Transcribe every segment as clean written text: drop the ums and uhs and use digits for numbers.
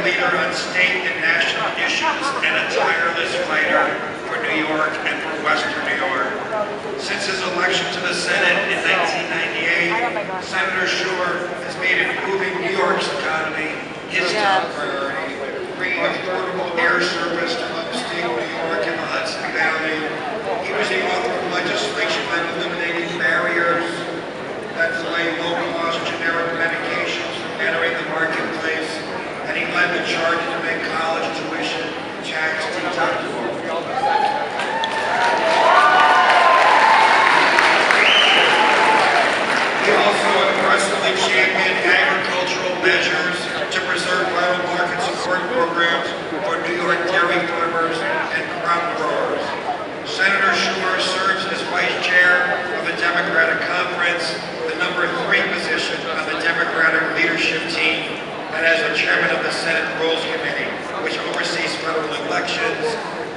leader on state and national issues and a tireless fighter for New York and for Western New York. Since his election to the Senate in 1998, Senator Schumer has made improving New York's economy his top priority, bringing affordable air service to upstate New York and the Hudson Valley. He was the author of legislation on eliminating barriers that delay low-cost generic medications from entering the marketplace, and he led the charge to make college tuition tax deductible. He also aggressively championed agricultural measures to preserve vital market support programs for New York dairy farmers and crop growers. Senator Schumer serves as vice chair of the Democratic Conference, the number 3 position on the Democratic leadership team, and as the chairman of the Senate Rules Committee, which oversees federal elections,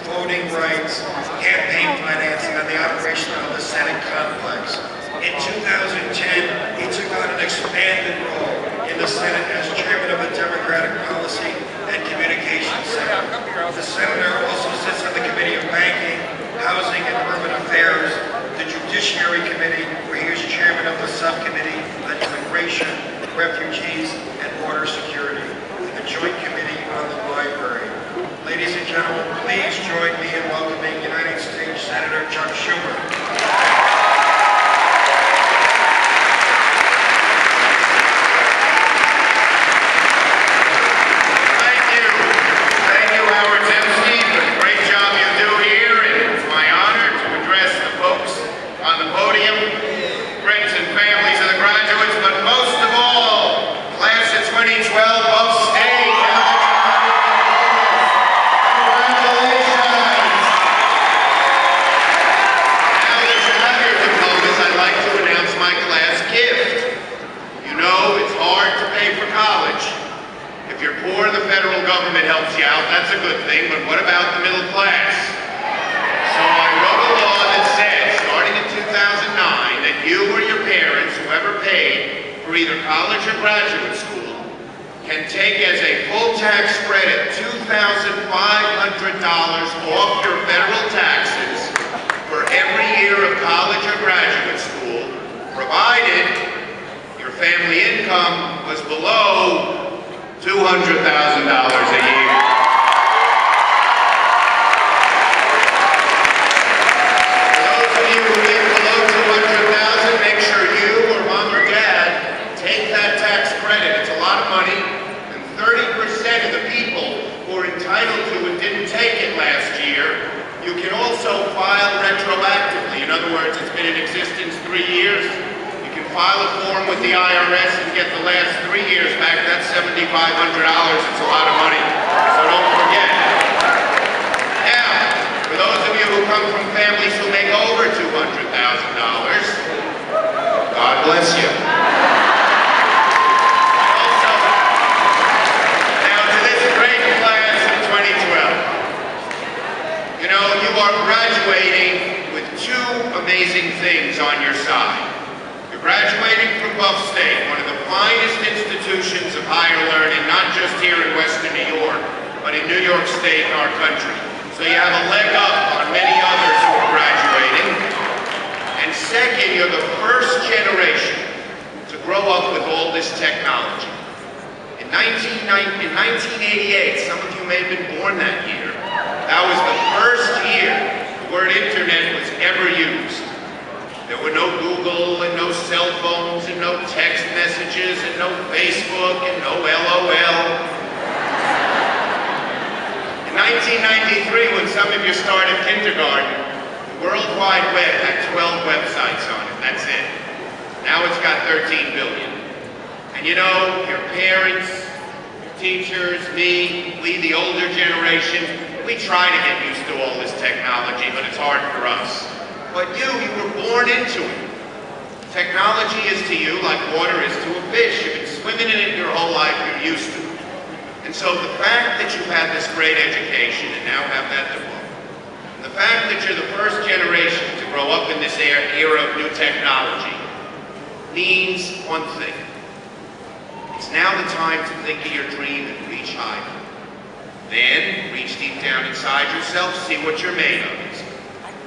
voting rights, campaign financing, and the operation of the Senate complex. In 2010, he took on an expanded role in the Senate as chairman of the Democratic Policy and Communications Center. The senator also sits on the Committee of Banking, Housing and Urban Affairs, the Judiciary Committee, where he is chairman of the Subcommittee on Immigration, Refugees, and Border Security, and the Joint Committee on the Library. Ladies and gentlemen, please join me in welcoming United States Senator Chuck Schumer. Either college or graduate school can take as a full tax credit $2,500 off your federal taxes for every year of college or graduate school, provided your family income was below $200,000 a year. For those of you who live below $200,000, make sure you or mom or dad take that tax credit. It's a lot of money, and 30% of the people who are entitled to it didn't take it last year. You can also file retroactively. In other words, it's been in existence 3 years. You can file a form with the IRS and get the last 3 years back. That's $7,500. It's a lot of money, so don't forget. Now, for those of you who come from families who make over $200,000, God bless you. You are graduating with 2 amazing things on your side. You're graduating from Buff State, one of the finest institutions of higher learning, not just here in Western New York, but in New York State and our country. So you have a leg up on many others who are graduating. And second, you're the first generation to grow up with all this technology. In 1988, some of you may have been born that year, that was the first year the word internet was ever used. There were no Google and no cell phones and no text messages and no Facebook and no LOL. In 1993, when some of you started kindergarten, the World Wide Web had 12 websites on it. That's it. Now it's got 13 billion. And you know, your parents, your teachers, me, we, the older generation, we try to get used to all this technology, but it's hard for us. But you were born into it. Technology is to you like water is to a fish. You've been swimming in it your whole life, you're used to it. And so the fact that you've had this great education and now have that diploma, and the fact that you're the first generation to grow up in this era of new technology, means one thing. It's now the time to think of your dream and reach child. Then, reach deep down inside yourself, see what you're made of.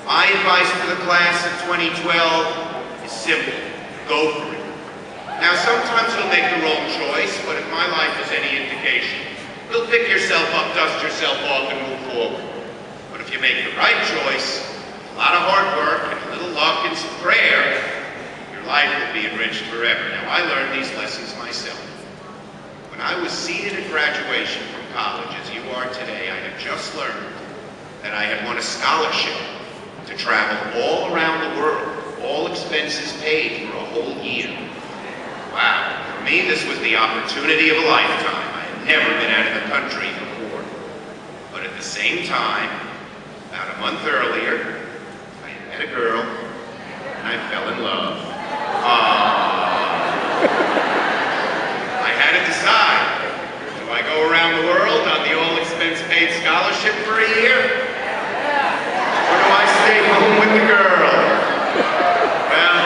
My advice to the class of 2012 is simple. Go for it. Now, sometimes you'll make the wrong choice, but if my life is any indication, you'll pick yourself up, dust yourself off, and move forward. But if you make the right choice, a lot of hard work, and a little luck, and some prayer, your life will be enriched forever. Now, I learned these lessons myself. When I was seated at graduation from college, as you are today, I had just learned that I had won a scholarship to travel all around the world, all expenses paid for a whole year. Wow, for me this was the opportunity of a lifetime. I had never been out of the country before. But at the same time, about a month earlier, I had met a girl, and I fell in love. I had to decide, do I go around the world on the all-expense-paid scholarship for a year? Or do I stay home with the girl? Well,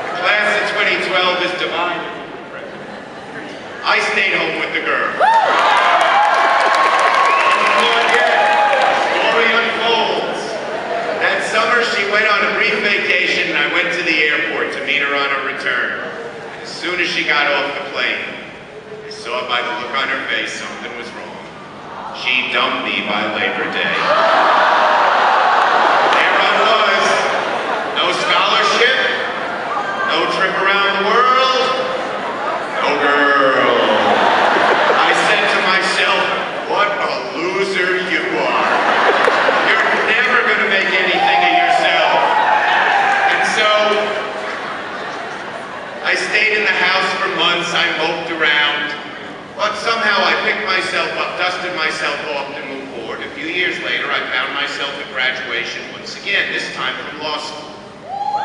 the class of 2012 is divided. I stayed home with the girl. Story unfolds. That summer she went on a brief vacation and I went to the airport to meet her on her return. As soon as she got off the plane, I saw by the look on her face something was wrong. She dumped me by Labor Day. No scholarship, no trip around the world, no girl. I said to myself, what a loser you are. You're never going to make anything of yourself. And so, I stayed in the house for months, I moped around, but somehow I picked myself up, dusted myself off, and moved forward. A few years later, I found myself at graduation once again, this time from law school.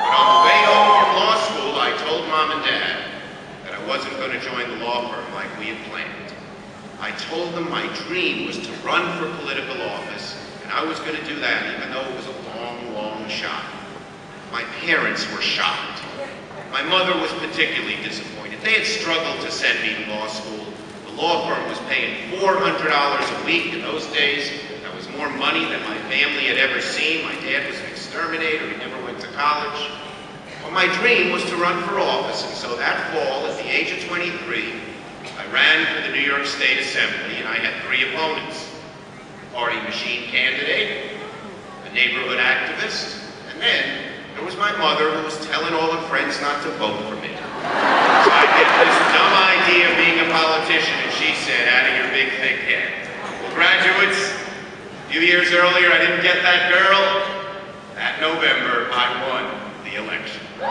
But on the way home from law school, I told Mom and Dad that I wasn't going to join the law firm like we had planned. I told them my dream was to run for political office, and I was going to do that even though it was a long, long shot. My parents were shocked. My mother was particularly disappointed. They had struggled to send me to law school. The law firm was paying $400 a week in those days. That was more money than my family had ever seen. My dad was an exterminator. He never went to college. Well, my dream was to run for office, and so that fall, at the age of 23, I ran for the New York State Assembly, and I had 3 opponents. A party machine candidate, a neighborhood activist, and then there was my mother who was telling all her friends not to vote for me. So I get this dumb idea of being a politician, and she said, out of your big, thick head. Well, graduates, a few years earlier, I didn't get that girl. That November, I won the election. So,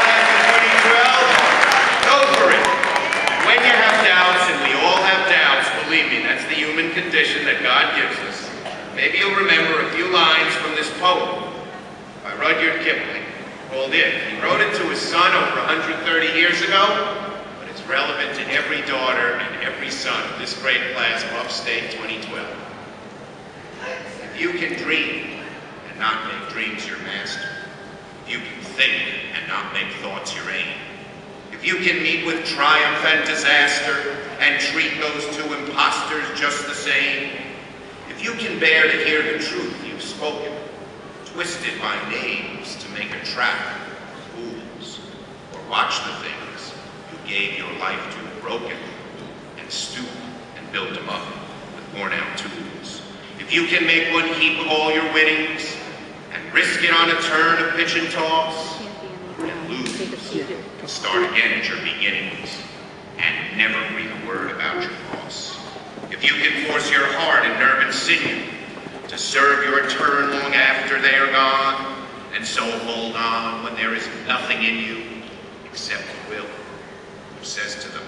class of 2012, go for it. When you have doubts, and we all have doubts, believe me, that's the human condition that God gives us. Maybe you'll remember a few lines from this poem by Rudyard Kipling called It. He wrote it to his son over 130 years ago, but it's relevant to every daughter and every son of this great class of Upstate 2012. If you can dream and not make dreams your master, if you can think and not make thoughts your aim, if you can meet with triumph and disaster and treat those 2 impostors just the same, if you can bear to hear the truth you've spoken, twisted by names to make a trap of fools, or watch the things you gave your life to broken, and stoop and build them up with worn-out tools. If you can make one heap of all your winnings, and risk it on a turn of pitch and toss, and lose, and start again at your beginnings, and never breathe a word about your loss. If you can force your heart and nerve and sinew to serve your turn long after they are gone, and so hold on when there is nothing in you except the will who says to the